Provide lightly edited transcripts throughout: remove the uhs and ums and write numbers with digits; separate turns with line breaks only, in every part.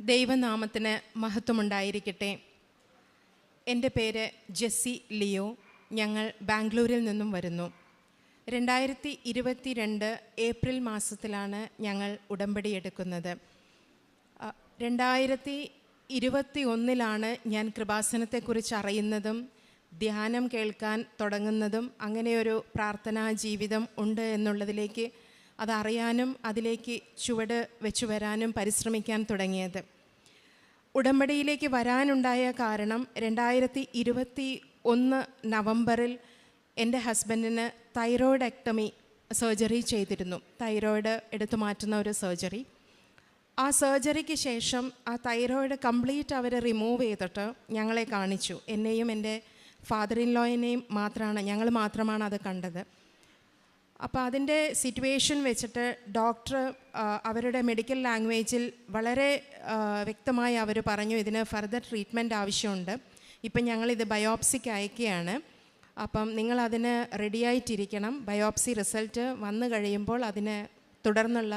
ദൈവനാമത്തിന് മഹത്വമുണ്ടായിരിക്കട്ടെ. എൻ്റെ പേര് ജെസ്സി ലിയോ. ഞങ്ങൾ ബാംഗ്ലൂരിൽ നിന്നും വരുന്നു. 2022 ഏപ്രിൽ മാസത്തിലാണ് ഞങ്ങൾ ഉടമ്പടി എടുക്കുന്നത്. 2021 ഞാൻ കൃപാസനത്തെക്കുറിച്ച് അറിയുന്നതും ധ്യാനം കേൾക്കാൻ തുടങ്ങുന്നതും അങ്ങനെയൊരു പ്രാർത്ഥനാ ജീവിതം ഉണ്ട് എന്നുള്ളതിലേക്ക് അതറിയാനും അതിലേക്ക് ചുവട് വെച്ചു വരാനും പരിശ്രമിക്കാൻ തുടങ്ങിയത്. ഉടമ്പടിയിലേക്ക് വരാനുണ്ടായ കാരണം 2021 നവംബറിൽ എൻ്റെ ഹസ്ബൻഡിന് തൈറോയിഡെക്ടമി സർജറി ചെയ്തിരുന്നു. തൈറോയിഡ് എടുത്തു മാറ്റുന്ന ഒരു സർജറി. ആ സർജറിക്ക് ശേഷം ആ തൈറോയിഡ് കംപ്ലീറ്റ് അവർ റിമൂവ് ചെയ്തിട്ട് ഞങ്ങളെ കാണിച്ചു. എന്നെയും എൻ്റെ ഫാദർ ഇൻ ലോയിനെയും ഞങ്ങൾ മാത്രമാണ് അത് കണ്ടത്. അപ്പോൾ അതിൻ്റെ സിറ്റുവേഷൻ വെച്ചിട്ട് ഡോക്ടർ അവരുടെ മെഡിക്കൽ ലാംഗ്വേജിൽ വളരെ വ്യക്തമായി അവർ പറഞ്ഞു, ഇതിന് ഫർദർ ട്രീറ്റ്മെൻറ്റ് ആവശ്യമുണ്ട്. ഇപ്പം ഞങ്ങളിത് ബയോപ്സിക്ക് അയക്കുകയാണ്. അപ്പം നിങ്ങളതിന് റെഡിയായിട്ടിരിക്കണം. ബയോപ്സി റിസൾട്ട് വന്നു കഴിയുമ്പോൾ അതിന് തുടർന്നുള്ള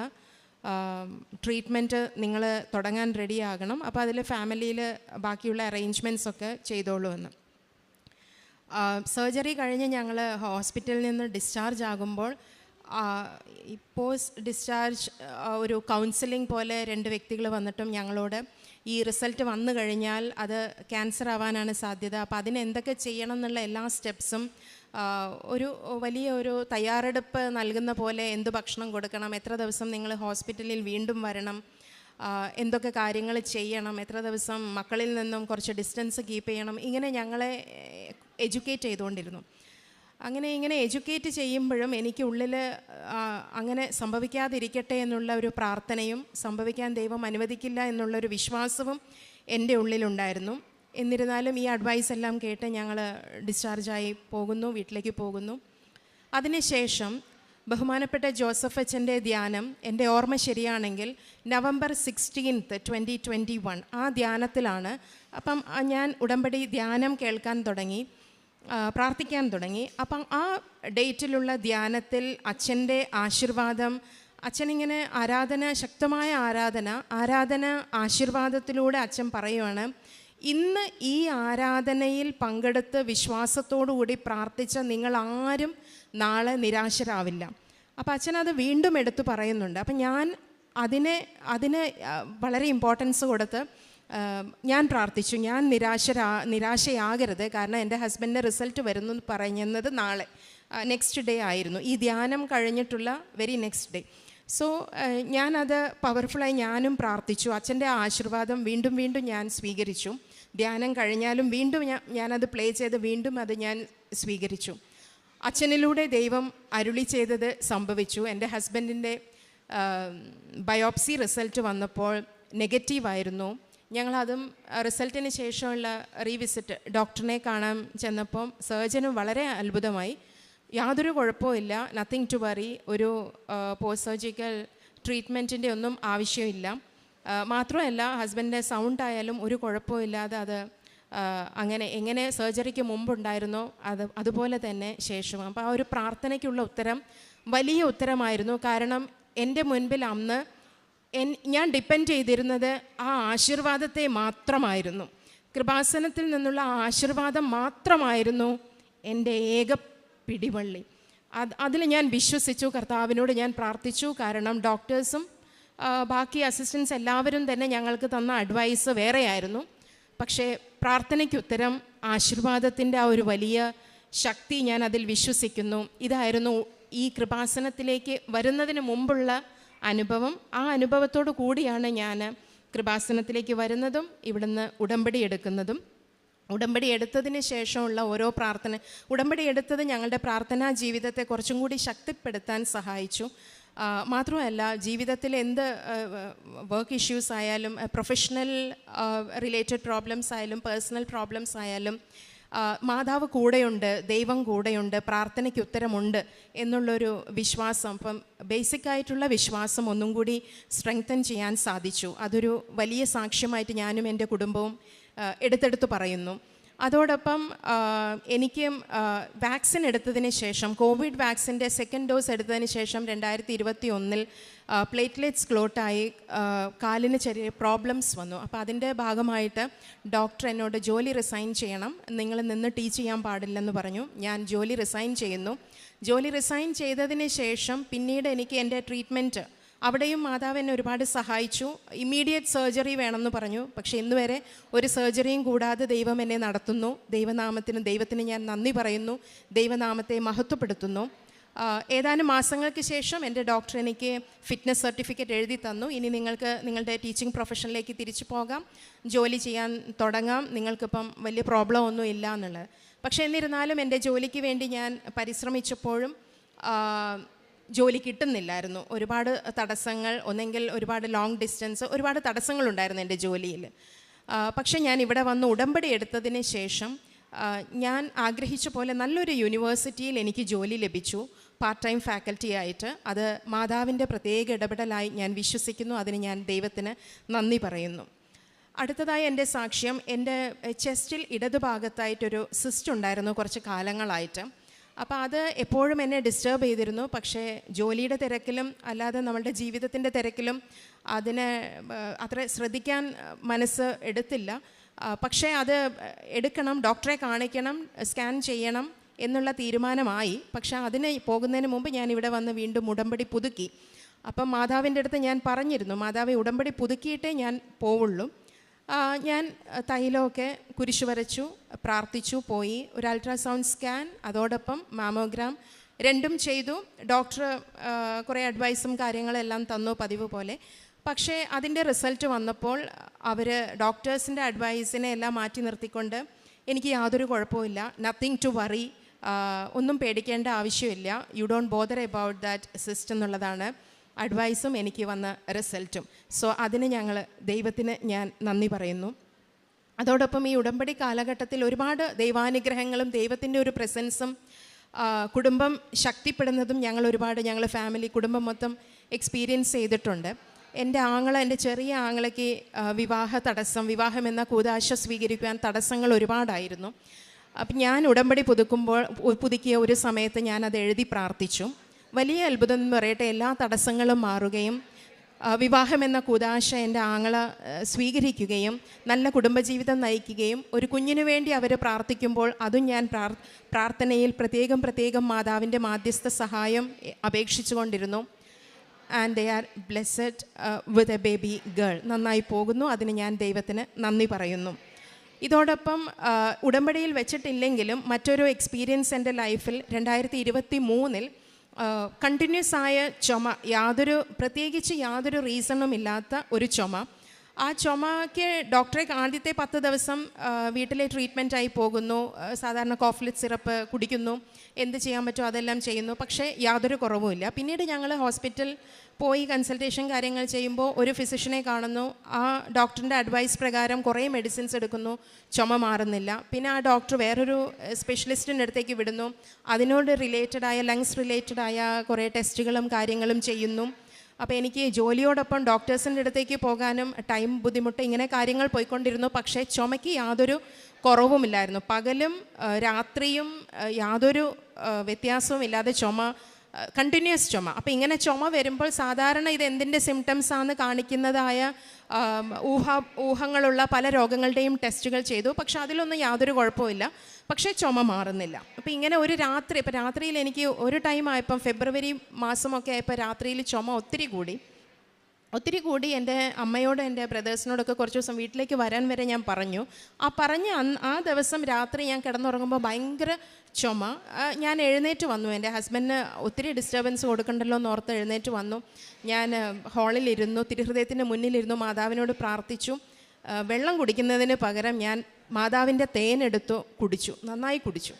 ട്രീറ്റ്മെൻറ്റ് നിങ്ങൾ തുടങ്ങാൻ റെഡിയാകണം. അപ്പോൾ അതിൽ ഫാമിലിയിൽ ബാക്കിയുള്ള അറേഞ്ച്മെൻറ്റ്സൊക്കെ ചെയ്തോളൂ എന്ന്. സർജറി കഴിഞ്ഞ് ഞങ്ങൾ ഹോസ്പിറ്റലിൽ നിന്ന് ഡിസ്ചാർജ് ആകുമ്പോൾ ഈ പോസ്റ്റ് ഡിസ്ചാർജ് ഒരു കൗൺസിലിംഗ് പോലെ 2 വ്യക്തികൾ വന്നിട്ടും ഞങ്ങളോട് ഈ റിസൾട്ട് വന്നു കഴിഞ്ഞാൽ അത് ക്യാൻസർ ആവാനാണ് സാധ്യത, അപ്പോൾ അതിന് എന്തൊക്കെ ചെയ്യണം എന്നുള്ള എല്ലാ സ്റ്റെപ്സും ഒരു വലിയ ഒരു തയ്യാറെടുപ്പ് നൽകുന്ന പോലെ, എന്ത് ഭക്ഷണം കൊടുക്കണം, എത്ര ദിവസം നിങ്ങൾ ഹോസ്പിറ്റലിൽ വീണ്ടും വരണം, എന്തൊക്കെ കാര്യങ്ങൾ ചെയ്യണം, എത്ര ദിവസം മക്കളിൽ നിന്നും കുറച്ച് ഡിസ്റ്റൻസ് കീപ്പ് ചെയ്യണം, ഇങ്ങനെ ഞങ്ങളെ എഡ്യൂക്കേറ്റ് ചെയ്തുകൊണ്ടിരുന്നു. ഇങ്ങനെ എഡ്യൂക്കേറ്റ് ചെയ്യുമ്പോഴും എനിക്ക് ഉള്ളിൽ അങ്ങനെ സംഭവിക്കാതിരിക്കട്ടെ എന്നുള്ള ഒരു പ്രാർത്ഥനയും സംഭവിക്കാൻ ദൈവം അനുവദിക്കില്ല എന്നുള്ളൊരു വിശ്വാസവും എൻ്റെ ഉള്ളിലുണ്ടായിരുന്നു. എന്നിരുന്നാലും ഈ അഡ്വൈസ് എല്ലാം കേട്ട് ഞങ്ങൾ ഡിസ്ചാർജായി പോകുന്നു, വീട്ടിലേക്ക് പോകുന്നു. അതിനുശേഷം ബഹുമാനപ്പെട്ട ജോസഫ് അച്ഛൻ്റെ ധ്യാനം, എൻ്റെ ഓർമ്മ ശരിയാണെങ്കിൽ November 16, 2021 ആ ധ്യാനത്തിലാണ്. അപ്പം ഞാൻ ഉടമ്പടി ധ്യാനം കേൾക്കാൻ തുടങ്ങി, പ്രാർത്ഥിക്കാൻ തുടങ്ങി. അപ്പം ആ ഡേറ്റിലുള്ള ധ്യാനത്തിൽ അച്ഛൻ്റെ ആശീർവാദം, അച്ഛനിങ്ങനെ ശക്തമായ ആരാധന ആശീർവാദത്തിലൂടെ അച്ഛൻ പറയുവാണ്, ഇന്ന് ഈ ആരാധനയിൽ പങ്കെടുത്ത് വിശ്വാസത്തോടുകൂടി പ്രാർത്ഥിച്ച നിങ്ങളാരും നാളെ നിരാശരാവില്ല. അപ്പോൾ അച്ഛനത് വീണ്ടും എടുത്തു പറയുന്നുണ്ട്. അപ്പം ഞാൻ അതിന് വളരെ ഇമ്പോർട്ടൻസ് കൊടുത്ത് ഞാൻ പ്രാർത്ഥിച്ചു, ഞാൻ നിരാശയാകരുത്. കാരണം എൻ്റെ ഹസ്ബൻഡിൻ്റെ റിസൾട്ട് വരുന്നു പറയുന്നത് നാളെ, നെക്സ്റ്റ് ഡേ ആയിരുന്നു, ഈ ധ്യാനം കഴിഞ്ഞിട്ടുള്ള വെരി നെക്സ്റ്റ് ഡേ. സോ ഞാനത് പവർഫുള്ളായി ഞാനും പ്രാർത്ഥിച്ചു. അച്ഛൻ്റെ ആശീർവാദം വീണ്ടും ഞാൻ സ്വീകരിച്ചു. ധ്യാനം കഴിഞ്ഞാലും വീണ്ടും ഞാനത് പ്ലേ ചെയ്ത് വീണ്ടും അത് ഞാൻ സ്വീകരിച്ചു. അച്ഛനിലൂടെ ദൈവം അരുളി ചെയ്തത് സംഭവിച്ചു. എൻ്റെ ഹസ്ബൻഡിൻ്റെ ബയോപ്സി റിസൾട്ട് വന്നപ്പോൾ നെഗറ്റീവായിരുന്നു. ഞങ്ങളതും റിസൾട്ടിന് ശേഷമുള്ള റീവിസിറ്റ് ഡോക്ടറിനെ കാണാൻ ചെന്നപ്പം സർജനും വളരെ അത്ഭുതമായി. യാതൊരു കുഴപ്പമില്ല, നത്തിങ് ടു വറി, ഒരു പോസ്റ്റ് സർജിക്കൽ ട്രീറ്റ്മെൻറ്റിൻ്റെ ഒന്നും ആവശ്യമില്ല. മാത്രമല്ല ഹസ്ബൻഡിൻ്റെ സൗണ്ട് ആയാലും ഒരു കുഴപ്പമില്ലാതെ അത് എങ്ങനെ സർജറിക്ക് മുമ്പുണ്ടായിരുന്നോ അതുപോലെ തന്നെ ശേഷവും. അപ്പോൾ ആ ഒരു പ്രാർത്ഥനയ്ക്കുള്ള ഉത്തരം വലിയ ഉത്തരമായിരുന്നു. കാരണം എൻ്റെ മുൻപിൽ അന്ന് ഞാൻ ഡിപ്പെൻഡ് ചെയ്തിരുന്നത് ആ ആശീർവാദത്തെ മാത്രമായിരുന്നു. കൃപാസനത്തിൽ നിന്നുള്ള ആശീർവാദം മാത്രമായിരുന്നു എൻ്റെ ഏക പിടിവള്ളി. അതിൽ ഞാൻ വിശ്വസിച്ചു. കർത്താവിനോട് ഞാൻ പ്രാർത്ഥിച്ചു. കാരണം ഡോക്ടേഴ്സും ബാക്കി അസിസ്റ്റൻസ് എല്ലാവരും തന്നെ ഞങ്ങൾക്ക് തന്ന അഡ്വൈസ് വേറെയായിരുന്നു. പക്ഷേ പ്രാർത്ഥനയ്ക്ക് ഉത്തരം ആശീർവാദത്തിൻ്റെ ആ ഒരു വലിയ ശക്തി ഞാൻ അതിൽ വിശ്വസിക്കുന്നു. ഇതായിരുന്നു ഈ കൃപാസനത്തിലേക്ക് വരുന്നതിന് മുമ്പുള്ള അനുഭവം. ആ അനുഭവത്തോടു കൂടിയാണ് ഞാൻ കൃപാസനത്തിലേക്ക് വരുന്നതും ഇവിടുന്ന് ഉടമ്പടി എടുക്കുന്നതും. ഉടമ്പടി എടുത്തതിന് ശേഷമുള്ള ഓരോ ഉടമ്പടി എടുത്തത് ഞങ്ങളുടെ പ്രാർത്ഥനാ ജീവിതത്തെ കുറച്ചും കൂടി ശക്തിപ്പെടുത്താൻ സഹായിച്ചു. മാത്രമല്ല ജീവിതത്തിൽ എന്ത് വർക്ക് ഇഷ്യൂസ് ആയാലും, പ്രൊഫഷണൽ റിലേറ്റഡ് പ്രോബ്ലംസ് ആയാലും, പേഴ്സണൽ പ്രോബ്ലംസ് ആയാലും മാതാവ് കൂടെയുണ്ട്, ദൈവം കൂടെയുണ്ട്, പ്രാർത്ഥനയ്ക്ക് ഉത്തരമുണ്ട് എന്നുള്ളൊരു വിശ്വാസം, അപ്പം ബേസിക്കായിട്ടുള്ള വിശ്വാസം ഒന്നും കൂടി സ്ട്രെങ്തൻ ചെയ്യാൻ സാധിച്ചു. അതൊരു വലിയ സാക്ഷ്യമായിട്ട് ഞാനും എൻ്റെ കുടുംബവും എടുത്തെടുത്ത് പറയുന്നു. അതോടൊപ്പം എനിക്ക് വാക്സിൻ എടുത്തതിന് ശേഷം, കോവിഡ് വാക്സിൻ്റെ സെക്കൻഡ് ഡോസ് എടുത്തതിന് ശേഷം 2021 പ്ലേറ്റ്ലെറ്റ്സ് ക്ലോട്ടായി കാലിന് ചെറിയ പ്രോബ്ലംസ് വന്നു. അപ്പോൾ അതിൻ്റെ ഭാഗമായിട്ട് ഡോക്ടർ എന്നോട് ജോലി റിസൈൻ ചെയ്യണം, നിങ്ങൾ നിന്ന് ടീച്ച് ചെയ്യാൻ പാടില്ലെന്ന് പറഞ്ഞു. ഞാൻ ജോലി റിസൈൻ ചെയ്യുന്നു. ജോലി റിസൈൻ ചെയ്തതിന് ശേഷം പിന്നീട് എനിക്ക് എൻ്റെ ട്രീറ്റ്മെൻറ്റ്, അവിടെയും മാതാവ് എന്നെ ഒരുപാട് സഹായിച്ചു. ഇമ്മീഡിയറ്റ് സർജറി വേണമെന്ന് പറഞ്ഞു. പക്ഷേ ഇന്ന് വരെ ഒരു സർജറിയും കൂടാതെ ദൈവം എന്നെ നടത്തുന്നു. ദൈവത്തിന് ഞാൻ നന്ദി പറയുന്നു, ദൈവനാമത്തെ മഹത്വപ്പെടുത്തുന്നു. ഏതാനും മാസങ്ങൾക്ക് ശേഷം എൻ്റെ ഡോക്ടർ എനിക്ക് ഫിറ്റ്നസ് സർട്ടിഫിക്കറ്റ് എഴുതി തന്നു. ഇനി നിങ്ങൾക്ക് നിങ്ങളുടെ ടീച്ചിങ് പ്രൊഫഷനിലേക്ക് തിരിച്ചു പോകാം, ജോലി ചെയ്യാൻ തുടങ്ങാം, നിങ്ങൾക്കിപ്പം വലിയ പ്രോബ്ലം ഒന്നും ഇല്ല എന്നുള്ളത്. പക്ഷേ എന്നിരുന്നാലും എൻ്റെ ജോലിക്ക് വേണ്ടി ഞാൻ പരിശ്രമിച്ചപ്പോഴും ജോലി കിട്ടുന്നില്ലായിരുന്നു. ഒരുപാട് തടസ്സങ്ങൾ, ഒന്നെങ്കിൽ ഒരുപാട് ലോങ് ഡിസ്റ്റൻസ്, ഒരുപാട് തടസ്സങ്ങളുണ്ടായിരുന്നു എൻ്റെ ജോലിയിൽ. പക്ഷേ ഞാൻ ഇവിടെ വന്ന് ഉടമ്പടി എടുത്തതിന് ശേഷം ഞാൻ ആഗ്രഹിച്ച പോലെ നല്ലൊരു യൂണിവേഴ്സിറ്റിയിൽ എനിക്ക് ജോലി ലഭിച്ചു, പാർട്ട് ടൈം ഫാക്കൽറ്റി ആയിട്ട്. അത് മാതാവിൻ്റെ പ്രത്യേക ഇടപെടലായി ഞാൻ വിശ്വസിക്കുന്നു. അതിന് ഞാൻ ദൈവത്തിന് നന്ദി പറയുന്നു. അടുത്തതായി എൻ്റെ സാക്ഷ്യം, എൻ്റെ ചെസ്റ്റിൽ ഇടതുഭാഗത്തായിട്ടൊരു സിസ്റ്റ് ഉണ്ടായിരുന്നു കുറച്ച് കാലങ്ങളായിട്ട്. അപ്പോൾ അത് എപ്പോഴും എന്നെ ഡിസ്റ്റർബ് ചെയ്തിരുന്നു. പക്ഷേ ജോലിയുടെ തിരക്കിലും അല്ലാതെ നമ്മളുടെ ജീവിതത്തിൻ്റെ തിരക്കിലും അതിനെ അത്ര ശ്രദ്ധിക്കാൻ മനസ്സ് എടുത്തില്ല. പക്ഷേ അത് എടുക്കണം, ഡോക്ടറെ കാണിക്കണം, സ്കാൻ ചെയ്യണം എന്നുള്ള തീരുമാനമായി. പക്ഷേ അതിന് പോകുന്നതിന് മുമ്പ് ഞാൻ ഇവിടെ വന്ന് വീണ്ടും ഉടമ്പടി പുതുക്കി. അപ്പം മാതാവിൻ്റെ അടുത്ത് ഞാൻ പറഞ്ഞിരുന്നു, മാതാവെ ഉടമ്പടി പുതുക്കിയിട്ടേ ഞാൻ പോവുള്ളൂ. ഞാൻ തൈലമൊക്കെ കുരിശു വരച്ചു, പ്രാർത്ഥിച്ചു, പോയി. ഒരു അൾട്രാസൗണ്ട് സ്കാൻ, അതോടൊപ്പം മാമോഗ്രാം രണ്ടും ചെയ്തു. ഡോക്ടർ കുറേ അഡ്വൈസും കാര്യങ്ങളെല്ലാം തന്നു പതിവ് പോലെ. പക്ഷേ അതിൻ്റെ റിസൾട്ട് വന്നപ്പോൾ അവർ ഡോക്ടേഴ്സിൻ്റെ അഡ്വൈസിനെ എല്ലാം മാറ്റി നിർത്തിക്കൊണ്ട് എനിക്ക് യാതൊരു കുഴപ്പമില്ല, നത്തിങ് ടു വറി, ഒന്നും പേടിക്കേണ്ട ആവശ്യമില്ല, you don't bother about that system എന്നുള്ളതാണ് അഡ്വൈസും എനിക്ക് വന്ന റിസൾട്ടും. സോ അതിന് ദൈവത്തിന് ഞാൻ നന്ദി പറയുന്നു. അതോടൊപ്പം ഈ ഉടമ്പടി കാലഘട്ടത്തിൽ ഒരുപാട് ദൈവാനുഗ്രഹങ്ങളും ദൈവത്തിൻ്റെ ഒരു പ്രസൻസും കുടുംബം ശക്തിപ്പെടുന്നതും ഞങ്ങൾ ഫാമിലി കുടുംബം മൊത്തം എക്സ്പീരിയൻസ് ചെയ്തിട്ടുണ്ട്. എൻ്റെ ചെറിയ ആങ്ങളയ്ക്ക് വിവാഹം എന്ന കൂദാശ സ്വീകരിക്കുവാൻ തടസ്സങ്ങൾ ഒരുപാടായിരുന്നു. അപ്പം ഞാൻ ഉടമ്പടി പുതുക്കിയ ഒരു സമയത്ത് ഞാനത് എഴുതി പ്രാർത്ഥിച്ചു. വലിയ അത്ഭുതം എന്ന് പറയട്ടെ, എല്ലാ തടസ്സങ്ങളും മാറുകയും വിവാഹമെന്ന കൂദാശ എൻ്റെ ആങ്ങള സ്വീകരിക്കുകയും നല്ല കുടുംബജീവിതം നയിക്കുകയും ഒരു കുഞ്ഞിനു വേണ്ടി അവർ പ്രാർത്ഥിക്കുമ്പോൾ അതും ഞാൻ പ്രാർത്ഥനയിൽ പ്രത്യേകം മാതാവിൻ്റെ മാധ്യസ്ഥ സഹായം അപേക്ഷിച്ചു കൊണ്ടിരുന്നു. And they are blessed with a baby girl. നന്നായി പോകുന്നു. അതിന് ഞാൻ ദൈവത്തിന് നന്ദി പറയുന്നു. ഇതോടൊപ്പം ഉടമ്പടിയിൽ വെച്ചിട്ടില്ലെങ്കിലും മറ്റൊരു എക്സ്പീരിയൻസ് എൻ്റെ ലൈഫിൽ 2023 കണ്ടിന്യൂസ് ആയ ചുമ, പ്രത്യേകിച്ച് യാതൊരു റീസണും ഇല്ലാത്ത ഒരു ചുമ. ആ ചുമയ്ക്ക് ഡോക്ടറെ ആദ്യത്തെ 10 ദിവസം വീട്ടിലെ ട്രീറ്റ്മെൻറ്റായി പോകുന്നു. സാധാരണ കോഫ്ലിറ്റ് സിറപ്പ് കുടിക്കുന്നു, എന്ത് ചെയ്യാൻ പറ്റുമോ അതെല്ലാം ചെയ്യുന്നു. പക്ഷേ യാതൊരു കുറവുമില്ല. പിന്നീട് ഞങ്ങൾ ഹോസ്പിറ്റൽ പോയി കൺസൾട്ടേഷൻ കാര്യങ്ങൾ ചെയ്യുമ്പോൾ ഒരു ഫിസിഷ്യനെ കാണുന്നു. ആ ഡോക്ടറിൻ്റെ അഡ്വൈസ് പ്രകാരം കുറേ മെഡിസിൻസ് എടുക്കുന്നു, ചുമ മാറുന്നില്ല. പിന്നെ ആ ഡോക്ടർ വേറൊരു സ്പെഷ്യലിസ്റ്റിൻ്റെ അടുത്തേക്ക് വിടുന്നു. അതിനോട് റിലേറ്റഡായ ലങ്സ് റിലേറ്റഡായ കുറേ ടെസ്റ്റുകളും കാര്യങ്ങളും ചെയ്യുന്നു. അപ്പോൾ എനിക്ക് ജോലിയോടൊപ്പം ഡോക്ടേഴ്സിൻ്റെ അടുത്തേക്ക് പോകാനും ബുദ്ധിമുട്ട്, ഇങ്ങനെ കാര്യങ്ങൾ പോയിക്കൊണ്ടിരുന്നു. പക്ഷേ ചുമയ്ക്ക് യാതൊരു കുറവുമില്ലായിരുന്നു. പകലും രാത്രിയും യാതൊരു വ്യത്യാസവും ഇല്ലാതെ കണ്ടിന്യൂസ് ചുമ. അപ്പോൾ ഇങ്ങനെ ചുമ വരുമ്പോൾ സാധാരണ ഇത് എന്തിൻ്റെ സിംറ്റംസാണെന്ന് കാണിക്കുന്നതായ ഊഹങ്ങളുള്ള പല രോഗങ്ങളുടെയും ടെസ്റ്റുകൾ ചെയ്തു. പക്ഷെ അതിലൊന്നും യാതൊരു കുഴപ്പമില്ല. പക്ഷേ ചുമ മാറുന്നില്ല. അപ്പോൾ ഇങ്ങനെ ഒരു രാത്രിയിൽ എനിക്ക് ഒരു ടൈമായപ്പം ഫെബ്രുവരി മാസമൊക്കെ ആയപ്പോൾ രാത്രിയിൽ ചുമ ഒത്തിരി കൂടി എൻ്റെ അമ്മയോട് എൻ്റെ ബ്രദേഴ്സിനോടൊക്കെ കുറച്ച് ദിവസം വീട്ടിലേക്ക് വരാൻ വരെ ഞാൻ പറഞ്ഞു. ആ ദിവസം രാത്രി ഞാൻ കിടന്നുറങ്ങുമ്പോൾ ഭയങ്കര ചുമ. ഞാൻ എഴുന്നേറ്റ് വന്നു. എൻ്റെ ഹസ്ബൻഡിന് ഒത്തിരി ഡിസ്റ്റർബൻസ് കൊടുക്കണ്ടല്ലോ എന്ന് ഓർത്ത് എഴുന്നേറ്റ് വന്നു. ഞാൻ ഹാളിലിരുന്നു, തിരുഹൃദയത്തിൻ്റെ മുന്നിലിരുന്നു, മാതാവിനോട് പ്രാർത്ഥിച്ചു. വെള്ളം കുടിക്കുന്നതിന് പകരം ഞാൻ മാതാവിൻ്റെ തേനെടുത്തു കുടിച്ചു. നന്നായി കുടിച്ചു.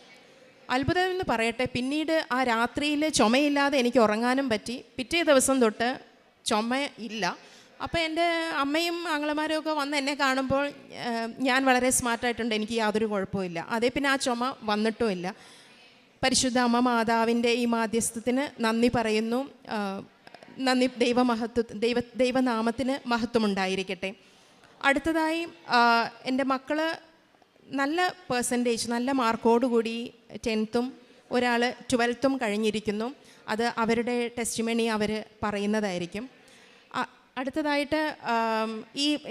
അത്ഭുതം എന്ന് പറയട്ടെ, പിന്നീട് ആ രാത്രിയിൽ ചുമയില്ലാതെ എനിക്ക് ഉറങ്ങാനും പറ്റി. പിറ്റേ ദിവസം തൊട്ട് ചുമ ഇല്ല. അപ്പോൾ എൻ്റെ അമ്മയും ആങ്ങളമാരും ഒക്കെ വന്ന് എന്നെ കാണുമ്പോൾ ഞാൻ വളരെ സ്മാർട്ടായിട്ടുണ്ട്, എനിക്ക് യാതൊരു കുഴപ്പമില്ല. അതേ പിന്നെ ആ ചുമ വന്നിട്ടുമില്ല. പരിശുദ്ധ അമ്മ മാതാവിൻ്റെ ഈ മാധ്യസ്ഥത്തിന് നന്ദി പറയുന്നു. നന്ദി. ദൈവനാമത്തിന് മഹത്വമുണ്ടായിരിക്കട്ടെ. അടുത്തതായി എൻ്റെ മക്കൾ നല്ല പെർസെൻറ്റേജ്, നല്ല മാർക്കോടുകൂടി 10th ഒരാൾ 12th കഴിഞ്ഞിരിക്കുന്നു. അത് അവരുടെ ടെസ്റ്റിമണി അവർ പറയുന്നതായിരിക്കും. അടുത്തതായിട്ട്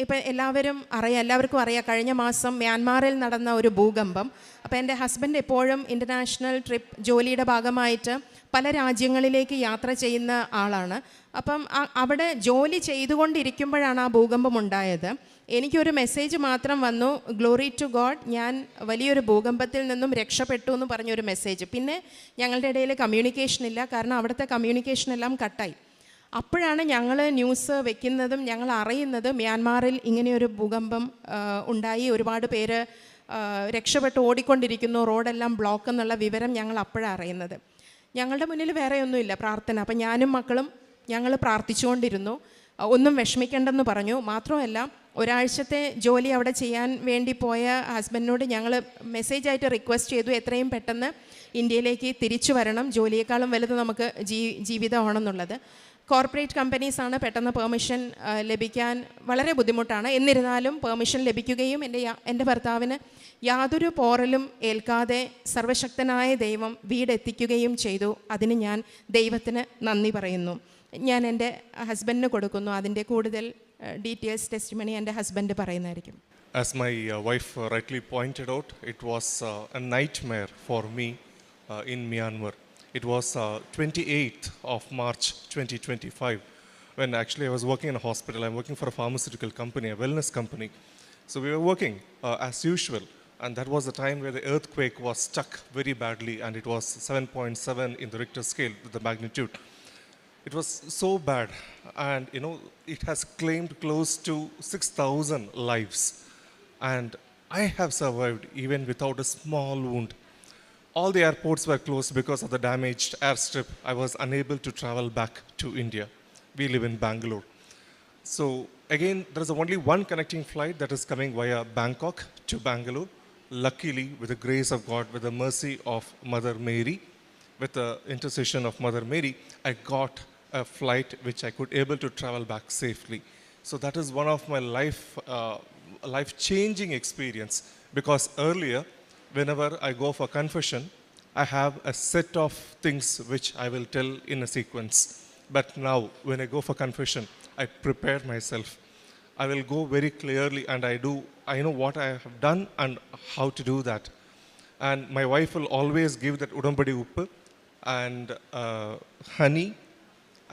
ഇപ്പം എല്ലാവർക്കും അറിയാം കഴിഞ്ഞ മാസം മ്യാൻമാറിൽ നടന്ന ഒരു ഭൂകമ്പം. അപ്പോൾ എൻ്റെ ഹസ്ബൻഡ് എപ്പോഴും ഇൻ്റർനാഷണൽ ട്രിപ്പ് ജോലിയുടെ ഭാഗമായിട്ട് പല രാജ്യങ്ങളിലേക്ക് യാത്ര ചെയ്യുന്ന ആളാണ്. അപ്പം അവിടെ ജോലി ചെയ്തുകൊണ്ടിരിക്കുമ്പോഴാണ് ആ ഭൂകമ്പം ഉണ്ടായത്. എനിക്കൊരു മെസ്സേജ് മാത്രം വന്നു, ഗ്ലോറി ടു ഗോഡ്, ഞാൻ വലിയൊരു ഭൂകമ്പത്തിൽ നിന്നും രക്ഷപ്പെട്ടു എന്ന് പറഞ്ഞൊരു മെസ്സേജ്. പിന്നെ ഞങ്ങളുടെ ഇടയിൽ കമ്മ്യൂണിക്കേഷൻ ഇല്ല, കാരണം അവിടുത്തെ കമ്മ്യൂണിക്കേഷൻ എല്ലാം കട്ടായി. അപ്പോഴാണ് ഞങ്ങൾ ന്യൂസ് വെക്കുന്നതും ഞങ്ങൾ അറിയുന്നത് മ്യാൻമാറിൽ ഇങ്ങനെയൊരു ഭൂകമ്പം ഉണ്ടായി, ഒരുപാട് പേര് രക്ഷപ്പെട്ട് ഓടിക്കൊണ്ടിരിക്കുന്നു, റോഡെല്ലാം ബ്ലോക്ക് എന്നുള്ള വിവരം ഞങ്ങൾ അപ്പോഴാണ് അറിയുന്നത്. ഞങ്ങളുടെ മുന്നിൽ വേറെ ഒന്നുമില്ല, പ്രാർത്ഥന. അപ്പം ഞാനും മക്കളും ഞങ്ങൾ പ്രാർത്ഥിച്ചുകൊണ്ടിരുന്നു. ഒന്നും വിഷമിക്കേണ്ടെന്ന് പറഞ്ഞു. മാത്രമല്ല ഒരാഴ്ചത്തെ ജോലി അവിടെ ചെയ്യാൻ വേണ്ടി പോയ ഹസ്ബൻഡിനോട് ഞങ്ങൾ മെസ്സേജായിട്ട് റിക്വസ്റ്റ് ചെയ്തു, എത്രയും പെട്ടെന്ന് ഇന്ത്യയിലേക്ക് തിരിച്ചു വരണം, ജോലിയേക്കാളും വലുത് നമുക്ക് ജീവിതമാണെന്നുള്ളത്. കോർപ്പറേറ്റ് കമ്പനീസാണ്, പെട്ടെന്ന് പെർമിഷൻ ലഭിക്കാൻ വളരെ ബുദ്ധിമുട്ടാണ്. എന്നിരുന്നാലും പെർമിഷൻ ലഭിക്കുകയും എൻ്റെ ഭർത്താവിന് യാതൊരു പോറലും ഏൽക്കാതെ സർവശക്തനായ ദൈവം വീടെത്തിക്കുകയും ചെയ്തു. അതിന് ഞാൻ ദൈവത്തിന് നന്ദി പറയുന്നു. ഞാൻ എൻ്റെ ഹസ്ബൻഡിന് കൊടുക്കുന്നു. അതിൻ്റെ കൂടുതൽ ഡീറ്റെയിൽസ് ടെസ്റ്റിമണി എൻ്റെ ഹസ്ബൻഡ് പറയുന്നതായിരിക്കും.
As my wife rightly pointed out, it was a nightmare for me in Myanmar. It was 28th of March 2025 when actually I was working in a hospital. I'm working for a pharmaceutical company, a wellness company. So we were working as usual, and that was the time where the earthquake was struck very badly, and it was 7.7 in the Richter scale, the magnitude. It was so bad, and it has claimed close to 6,000 lives, and I have survived even without a small wound. All the airports were closed because of the damaged airstrip. I was unable to travel back to India. We live in Bangalore. So again, there is only one connecting flight that is coming via Bangkok to Bangalore. Luckily, with the grace of God, with the mercy of Mother Mary, with the intercession of Mother Mary, I got a flight which I could able to travel back safely. So that is one of my life-changing experience, because earlier, whenever I go for confession, I have a set of things which I will tell in a sequence. But now, when I go for confession, I prepare myself. I will go very clearly, and I know what I have done and how to do that. And my wife will always give that udambadi uppu and honey,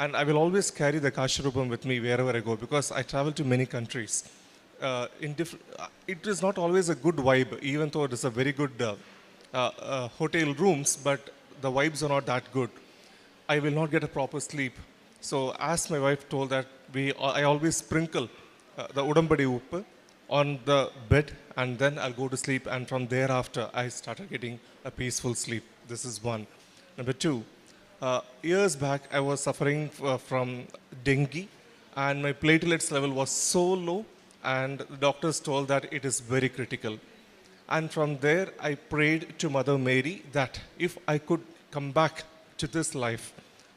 and I will always carry the kashrubam with me wherever I go, because I travel to many countries. It is not always a good vibe, even though it is a very good hotel rooms, but the vibes are not that good. I will not get a proper sleep. So as my wife told that, I always sprinkle the udambadi uppu on the bed, and then I'll go to sleep, and from thereafter I started getting a peaceful sleep. This is one. Number two, years back I was suffering from dengue, and my platelets level was so low, and the doctors told that it is very critical. And from there, I prayed to Mother Mary that if I could come back to this life,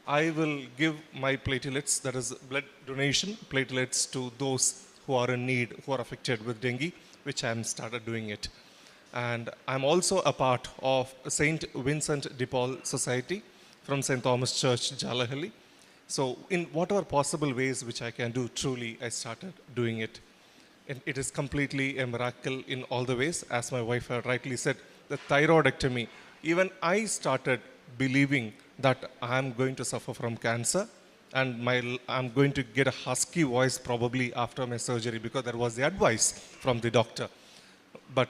I will give my platelets, that is blood donation platelets, to those who are in need, who are affected with dengue, which I am started doing it. And I'm also a part of St. Vincent de Paul Society from St. Thomas Church, Jalahalli. So in whatever possible ways which I can do, truly I started doing it. And it is completely a miracle in all the ways. As my wife had rightly said, the thyroidectomy, even I started believing that I am going to suffer from cancer, and I'm going to get a husky voice probably after my surgery, because that was the advice from the doctor. But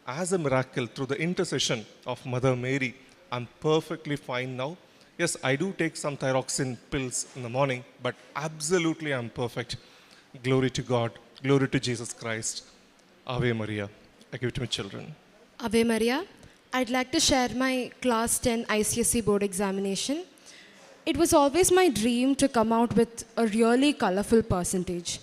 as a miracle, through the intercession of Mother Mary, I'm perfectly fine now. Yes, I do take some thyroxine pills in the morning, but absolutely I'm perfect. Glory to God. Glory to Jesus Christ. Ave Maria. I give it to my children.
Ave Maria. I'd like to share my class 10 ICSE board examination. It was always my dream to come out with a really colorful percentage.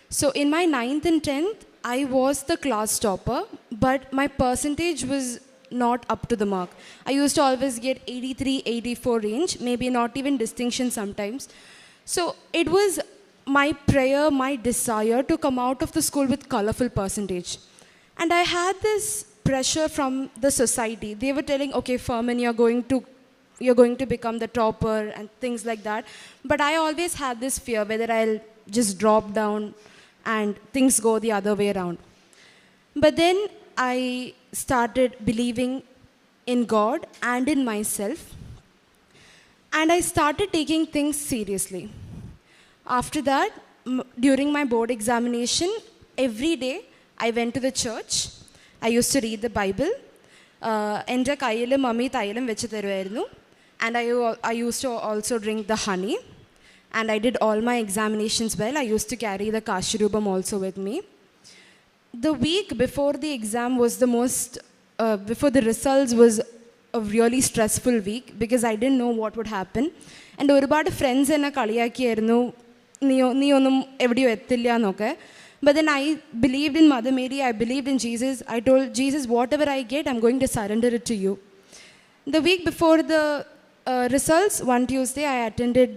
So in my 9th and 10th, I was the class topper, but my percentage was not up to the mark. I used to always get 83, 84 range, maybe not even distinction sometimes. So it was my prayer, my desire to come out of the school with colorful percentage. And I had this pressure from the society. They were telling, okay, Furman, you're going to become the topper and things like that. But I always had this fear whether I'll just drop down and things go the other way around. But then I started believing in God and in myself, and I started taking things seriously. After that, during my board examination, every day I went to the church. I used to read the Bible. എൻ്റെ കയ്യിൽ mummy തൈലം വെച്ച് തരുമായിരുന്നു. And I used to also drink the honey. And I did all my examinations well. I used to carry the Kashirubam also with me. The week before the exam was before the results was a really stressful week because I didn't know what would happen. And ഒരുപാട് friends എന്നെ കളിയാക്കിയായിരുന്നു, നീ ഒന്നും എവിടെയോ എത്തില്ല എന്നൊക്കെ. But then I believed in Mother Mary, I believed in Jesus. I told Jesus, whatever I get, I'm going to surrender it to you. The week before the results, one Tuesday, I attended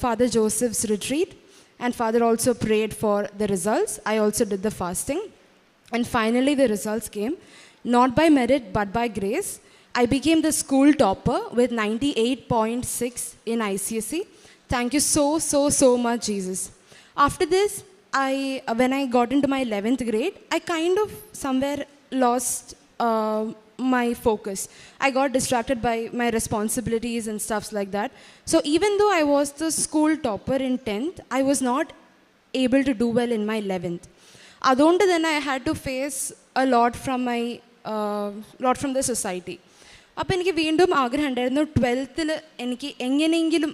Father Joseph's retreat, and Father also prayed for the results. I also did the fasting. And finally, the results came, not by merit, but by grace. I became the school topper with 98.6 in ICSE. Thank you so much, Jesus. After this, when I got into my 11th grade, I kind of somewhere lost my focus. I got distracted by my responsibilities and stuff like that. So even though I was the school topper in 10th, I was not able to do well in my 11th. അതുകൊണ്ട് തന്നെ I had to face a lot from the society. അപ്പോൾ എനിക്ക് വീണ്ടും ആഗ്രഹം ഉണ്ടായിരുന്നു 12th എനിക്ക് എങ്ങനെയെങ്കിലും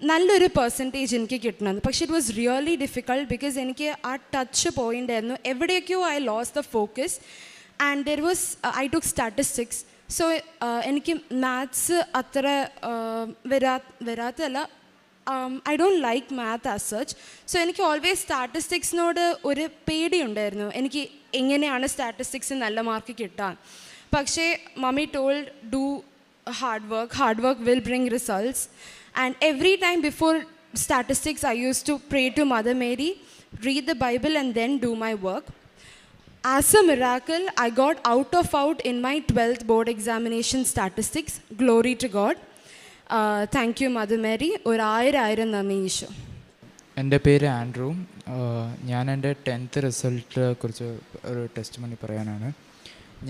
നല്ലൊരു പെർസെൻറ്റേജ് എനിക്ക് കിട്ടണമെന്ന്. പക്ഷേ it was really difficult because എനിക്ക് ആ ടച്ച് പോയിൻ്റായിരുന്നു. എവിടെയൊക്കെയോ I lose the focus and I took statistics. So എനിക്ക് മാത്സ് അത്ര വരാത്തല്ല. I don't like math as such. So എനിക്ക് ഓൾവേസ് സ്റ്റാറ്റിസ്റ്റിക്സിനോട് ഒരു പേടിയുണ്ടായിരുന്നു. എനിക്ക് എങ്ങനെയാണ് സ്റ്റാറ്റിസ്റ്റിക്സ് നല്ല മാർക്ക് കിട്ടാൻ. പക്ഷേ mummy told do hard work will bring results. And every time before statistics, I used to pray to Mother Mary, read the Bible, and then do my work. As a miracle, I got out in my 12th board examination statistics. Glory to God. Thank you, Mother Mary. ഒരായിരം നന്ദി ഈശോ.
എൻ്റെ പേര് Andrew. ഞാൻ എൻ്റെ 10th റിസൾട്ടിനെ കുറിച്ച് ഒരു test മണി പറയാനാണ്.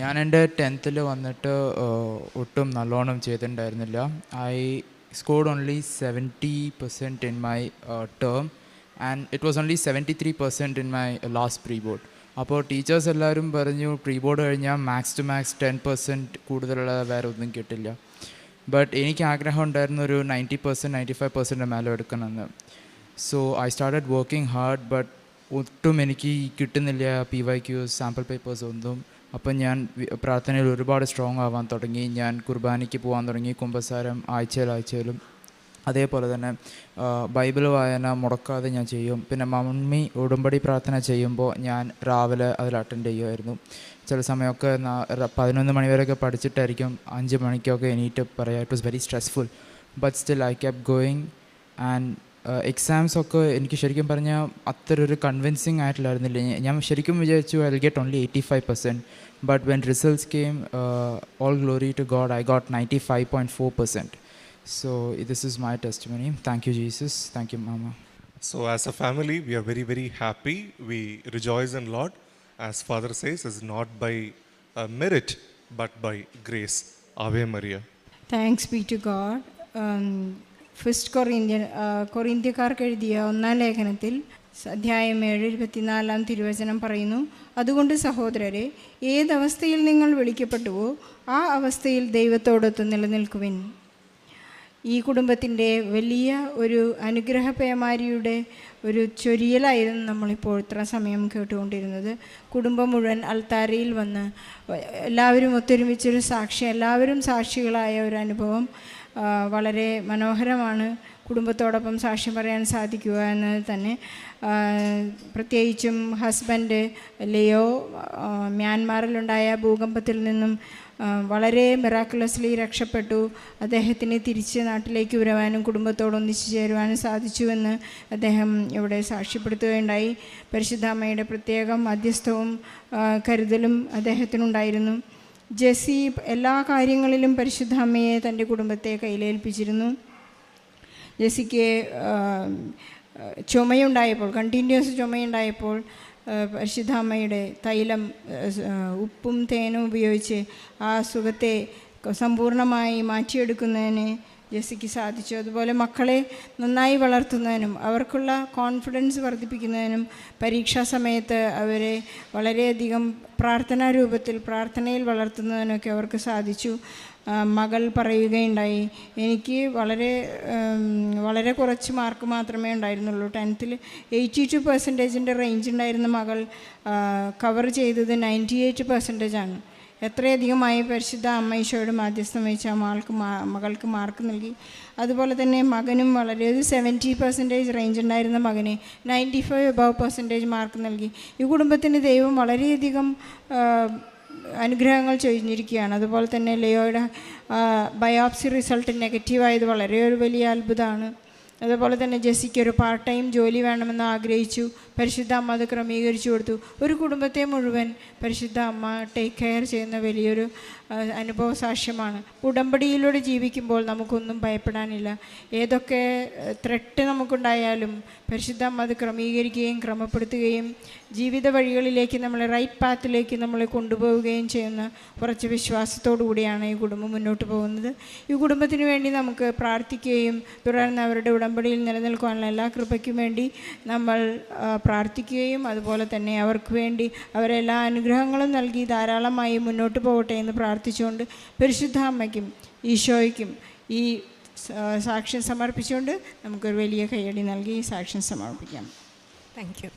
ഞാൻ എൻ്റെ 10th വന്നിട്ട് ഒട്ടും നല്ലോണം ചെയ്തിട്ടുണ്ടായിരുന്നില്ല. I scored only 70% in my term, and it was only 73% in my last pre-board. അപ്പോൾ ടീച്ചേഴ്സ് എല്ലാവരും പറഞ്ഞു പ്രീ-ബോർഡ് കഴിഞ്ഞാൽ മാക്സ് ടു മാക്സ് 10% കൂടുതലുള്ള വേറെ ഒന്നും കിട്ടില്ല. ബട്ട് എനിക്ക് ആഗ്രഹം ഉണ്ടായിരുന്നു ഒരു 90% 95% മേലെ എടുക്കണമെന്ന്. So I started working hard, but ഒട്ടും എനിക്ക് കിട്ടുന്നില്ല PYQ സാമ്പിൾ പേപ്പേഴ്സ് ഒന്നും. അപ്പം ഞാൻ പ്രാർത്ഥനയിൽ ഒരുപാട് സ്ട്രോങ് ആവാൻ തുടങ്ങി. ഞാൻ കുർബാനയ്ക്ക് പോകാൻ തുടങ്ങി, കുമ്പസാരം ആഴ്ചയിലും. അതേപോലെ തന്നെ ബൈബിൾ വായന മുടക്കാതെ ഞാൻ ചെയ്യും. പിന്നെ മമ്മി ഉടമ്പടി പ്രാർത്ഥന ചെയ്യുമ്പോൾ ഞാൻ രാവിലെ അതിൽ അറ്റൻഡ് ചെയ്യുമായിരുന്നു. ചില സമയമൊക്കെ 11 മണി വരെയൊക്കെ പഠിച്ചിട്ടായിരിക്കും 5 മണിക്കൊക്കെ എണീറ്റ് പറയാം. It was very stressful, but still I kept going. And എക്സാംസൊക്കെ എനിക്ക് ശരിക്കും പറഞ്ഞാൽ അത്ര ഒരു കൺവിൻസിങ് ആയിട്ടില്ലായിരുന്നില്ല. ഞാൻ ശരിക്കും വിചാരിച്ചു I will get only 85%. But when results came, all glory to God, I got 95.4%. So this is my testimony. Thank you, Jesus. Thank you, Mama.
So as a family, we are very, very happy. We rejoice in Lord. As Father says, it's not by merit, but by grace. Ave Maria.
Thanks be to God. First കൊറിന്ത്യക്കാർക്ക് എഴുതിയ 1-ാം ലേഖനത്തിൽ അധ്യായം 7:24 തിരുവചനം പറയുന്നു, അതുകൊണ്ട് സഹോദരരെ, ഏതവസ്ഥയിൽ നിങ്ങൾ വിളിക്കപ്പെട്ടുവോ ആ അവസ്ഥയിൽ ദൈവത്തോടൊത്ത് നിലനിൽക്കുവിൻ. ഈ കുടുംബത്തിൻ്റെ വലിയ ഒരു അനുഗ്രഹപേമാരിയുടെ ഒരു ചൊരിയലായിരുന്നു നമ്മളിപ്പോൾ ഇത്ര സമയം കേട്ടുകൊണ്ടിരുന്നത്. കുടുംബം മുഴുവൻ അൾത്താരയിൽ വന്ന് എല്ലാവരും ഒത്തൊരുമിച്ചൊരു എല്ലാവരും സാക്ഷികളായ ഒരു അനുഭവം വളരെ മനോഹരമാണ്. കുടുംബത്തോടൊപ്പം സാക്ഷ്യം പറയാൻ സാധിക്കുക എന്നത് തന്നെ. പ്രത്യേകിച്ചും ഹസ്ബൻഡ് ലിയോ മ്യാൻമാറിലുണ്ടായ ഭൂകമ്പത്തിൽ നിന്നും വളരെ മിറാക്കുലസ്ലി രക്ഷപ്പെട്ടു. അദ്ദേഹത്തിന് തിരിച്ച് നാട്ടിലേക്ക് വരുവാനും കുടുംബത്തോടൊന്നിച്ചു ചേരുവാനും സാധിച്ചുവെന്ന് അദ്ദേഹം ഇവിടെ സാക്ഷ്യപ്പെടുത്തുകയുണ്ടായി. പരിശുദ്ധ അമ്മയുടെ പ്രത്യേകം മധ്യസ്ഥവും കരുതലും അദ്ദേഹത്തിനുണ്ടായിരുന്നു. ജെസ്സി എല്ലാ കാര്യങ്ങളിലും പരിശുദ്ധ അമ്മയെ തൻ്റെ കുടുംബത്തെ കയ്യിലേൽപ്പിച്ചിരുന്നു. ജെസ്സിക്ക് ചുമയുണ്ടായപ്പോൾ, കണ്ടിന്യൂസ് ചുമയുണ്ടായപ്പോൾ പരിശുദ്ധ അമ്മയുടെ തൈലം ഉപ്പും തേനും ഉപയോഗിച്ച് ആ സുഖത്തെ സമ്പൂർണ്ണമായി മാറ്റിയെടുക്കുന്നതിന് ജെസ്സിക്ക് സാധിച്ചു. അതുപോലെ മക്കളെ നന്നായി വളർത്തുന്നതിനും അവർക്കുള്ള കോൺഫിഡൻസ് വർദ്ധിപ്പിക്കുന്നതിനും പരീക്ഷാ സമയത്ത് അവരെ വളരെയധികം പ്രാർത്ഥനാ രൂപത്തിൽ പ്രാർത്ഥനയിൽ വളർത്തുന്നതിനൊക്കെ അവർക്ക് സാധിച്ചു. മകൾ പറയുകയുണ്ടായി, എനിക്ക് വളരെ കുറച്ച് മാർക്ക് മാത്രമേ ഉണ്ടായിരുന്നുള്ളൂ. 10th 82% റേഞ്ച് ഉണ്ടായിരുന്ന മകൾ കവർ ചെയ്തത് 98% ആണ്. എത്രയധികമായി പരിശുദ്ധ അമ്മ ഈശോയുടെ മാധ്യസ്ഥം വഹിച്ച മകൾക്ക് മാർക്ക് നൽകി. അതുപോലെ തന്നെ മകനും വളരെ 70% റേഞ്ച് ഉണ്ടായിരുന്ന മകന് 95% മാർക്ക് നൽകി. ഈ കുടുംബത്തിന് ദൈവം വളരെയധികം അനുഗ്രഹങ്ങൾ ചൊരിഞ്ഞിരിക്കുകയാണ്. അതുപോലെ തന്നെ ലിയോയുടെ ബയോപ്സി റിസൾട്ട് നെഗറ്റീവായത് വളരെ ഒരു വലിയ അത്ഭുതമാണ്. അതുപോലെ തന്നെ ജെസ്സിക്ക് ഒരു പാർട്ട് ടൈം ജോലി വേണമെന്ന് ആഗ്രഹിച്ചു. പരിശുദ്ധ അമ്മ അത് ക്രമീകരിച്ചു കൊടുത്തു. ഒരു കുടുംബത്തെ മുഴുവൻ പരിശുദ്ധ അമ്മ ടേക്ക് കെയർ ചെയ്യുന്ന വലിയൊരു അനുഭവ സാക്ഷ്യമാണ്. ഉടമ്പടിയിലൂടെ ജീവിക്കുമ്പോൾ നമുക്കൊന്നും ഭയപ്പെടാനില്ല. ഏതൊക്കെ ത്രെട്ട് നമുക്കുണ്ടായാലും പരിശുദ്ധ അമ്മ അത് ക്രമീകരിക്കുകയും ക്രമപ്പെടുത്തുകയും ജീവിത വഴികളിലേക്ക് നമ്മളെ റൈറ്റ് പാത്തിലേക്ക് നമ്മളെ കൊണ്ടുപോവുകയും ചെയ്യുന്ന കുറച്ച് വിശ്വാസത്തോടു കൂടിയാണ് ഈ കുടുംബം മുന്നോട്ട് പോകുന്നത്. ഈ കുടുംബത്തിന് വേണ്ടി നമുക്ക് പ്രാർത്ഥിക്കുകയും തുടർന്ന് അവരുടെ ഉടമ്പടിയിൽ നിലനിൽക്കാനുള്ള എല്ലാ കൃപയ്ക്കും വേണ്ടി നമ്മൾ പ്രാർത്ഥിക്കുകയും അതുപോലെ തന്നെ അവർക്ക് വേണ്ടി അവരെല്ലാ അനുഗ്രഹങ്ങളും നൽകി ധാരാളമായി മുന്നോട്ട് പോകട്ടെ എന്ന് പ്രാർത്ഥിച്ചുകൊണ്ട് പരിശുദ്ധ അമ്മയ്ക്കും ഈശോയ്ക്കും ഈ സാക്ഷ്യം സമർപ്പിച്ചുകൊണ്ട് നമുക്കൊരു വലിയ കയ്യടി നൽകി ഈ സാക്ഷ്യം സമർപ്പിക്കാം.
Thank you.